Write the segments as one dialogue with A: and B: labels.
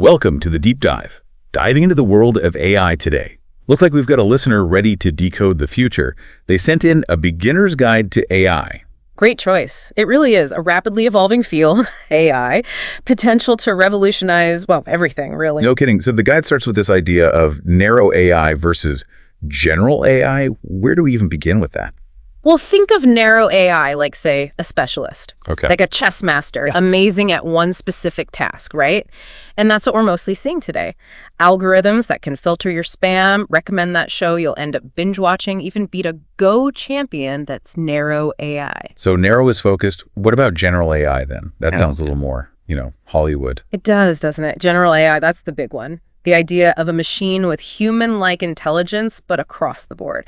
A: Welcome to the Deep Dive, diving into the world of AI today. Looks like we've got a listener ready to decode the future. They sent in a beginner's guide to AI.
B: Great choice. It really is a rapidly evolving field, AI, potential to revolutionize, well, everything, really.
A: No kidding. So the guide starts with this idea of narrow AI versus general AI. Where do we even begin with that?
B: Well, think of narrow AI like, say, a specialist.
A: Okay.
B: Like a chess master, amazing at one specific task, right? And that's what we're mostly seeing today. Algorithms that can filter your spam, recommend that show you'll end up binge watching, even beat a Go champion that's narrow AI.
A: So narrow is focused. What about general AI then? That sounds a little more, Hollywood.
B: It does, doesn't it? General AI, that's the big one. The idea of a machine with human-like intelligence, but across the board.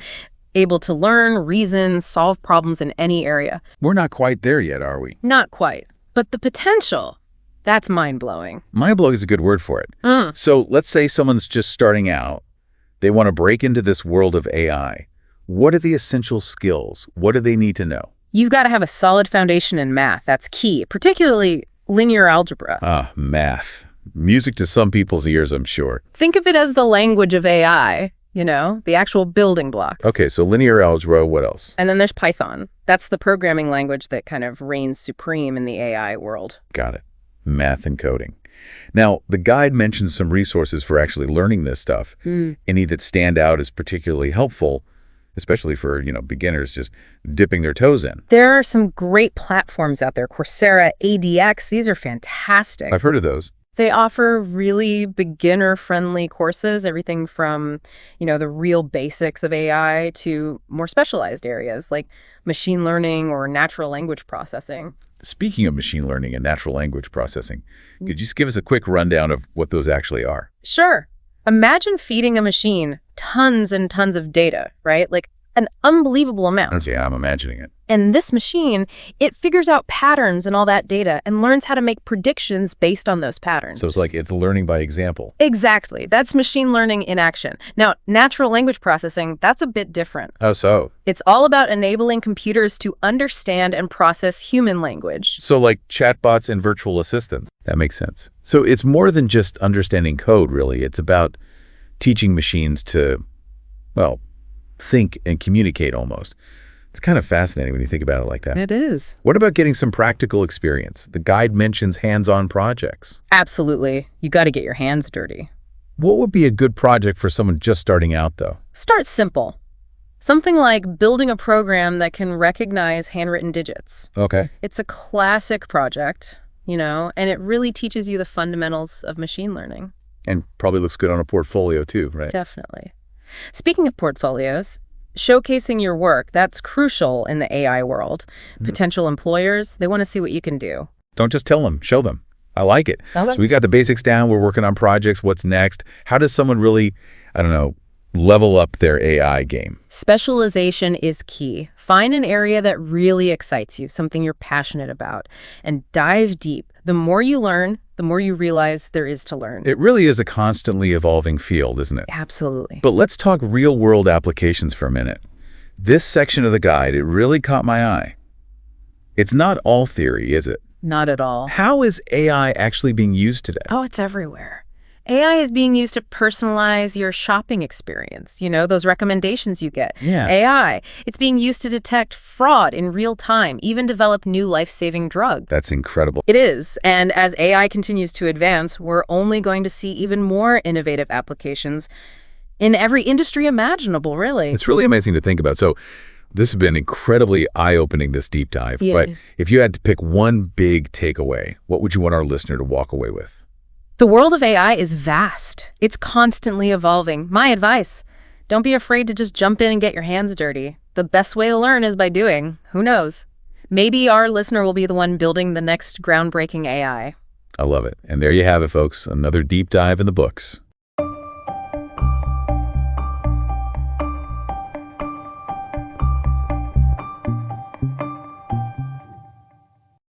B: Able to learn, reason, solve problems in any area.
A: We're not quite there yet, are we?
B: Not quite. But the potential, that's mind-blowing.
A: Mind-blowing is a good word for it. So let's say someone's just starting out. They want to break into this world of AI. What are the essential skills? What do they need to know?
B: You've got to have a solid foundation in math. That's key, particularly linear algebra.
A: Math. Music to some people's ears, I'm sure.
B: Think of it as the language of AI. The actual building blocks.
A: Okay, so linear algebra, what else?
B: And then there's Python. That's the programming language that kind of reigns supreme in the AI world.
A: Got it. Math and coding. Now, the guide mentions some resources for actually learning this stuff. Any that stand out as particularly helpful, especially for, beginners just dipping their toes in.
B: There are some great platforms out there. Coursera, ADX, these are fantastic.
A: I've heard of those.
B: They offer really beginner-friendly courses, everything from, the real basics of AI to more specialized areas like machine learning or natural language processing.
A: Speaking of machine learning and natural language processing, could you just give us a quick rundown of what those actually are?
B: Sure. Imagine feeding a machine tons and tons of data, right? Like an unbelievable amount.
A: Okay, I'm imagining it.
B: And this machine, it figures out patterns in all that data and learns how to make predictions based on those patterns.
A: So it's learning by example.
B: Exactly. That's machine learning in action. Now, natural language processing, that's a bit different.
A: How so?
B: It's all about enabling computers to understand and process human language.
A: So like chatbots and virtual assistants. That makes sense. So it's more than just understanding code, really. It's about teaching machines to, think and communicate almost. It's kind of fascinating when you think about it like that.
B: It is.
A: What about getting some practical experience? The guide mentions hands-on projects.
B: Absolutely. You got to get your hands dirty.
A: What would be a good project for someone just starting out, though?
B: Start simple. Something like building a program that can recognize handwritten digits.
A: Okay.
B: It's a classic project, and it really teaches you the fundamentals of machine learning.
A: And probably looks good on a portfolio, too, right?
B: Definitely. Speaking of portfolios, showcasing your work, that's crucial in the AI world. Potential employers, they want to see what you can do.
A: Don't just tell them, show them. I like it. So we got the basics down. We're working on projects. What's next? How does someone really, level up their AI game?
B: Specialization is key. Find an area that really excites you, something you're passionate about, and dive deep. The more you learn, the more you realize there is to learn.
A: It really is a constantly evolving field, isn't it?
B: Absolutely.
A: But let's talk real-world applications for a minute. This section of the guide, it really caught my eye. It's not all theory, is it?
B: Not at all.
A: How is AI actually being used today?
B: Oh, it's everywhere. AI is being used to personalize your shopping experience, those recommendations you get.
A: Yeah.
B: AI, it's being used to detect fraud in real time, even develop new life-saving drugs.
A: That's incredible.
B: It is. And as AI continues to advance, we're only going to see even more innovative applications in every industry imaginable, really.
A: It's really amazing to think about. So this has been incredibly eye-opening, this deep dive.
B: Yeah.
A: But if you had to pick one big takeaway, what would you want our listener to walk away with?
B: The world of AI is vast. It's constantly evolving. My advice, don't be afraid to just jump in and get your hands dirty. The best way to learn is by doing. Who knows? Maybe our listener will be the one building the next groundbreaking AI.
A: I love it. And there you have it, folks. Another deep dive in the books.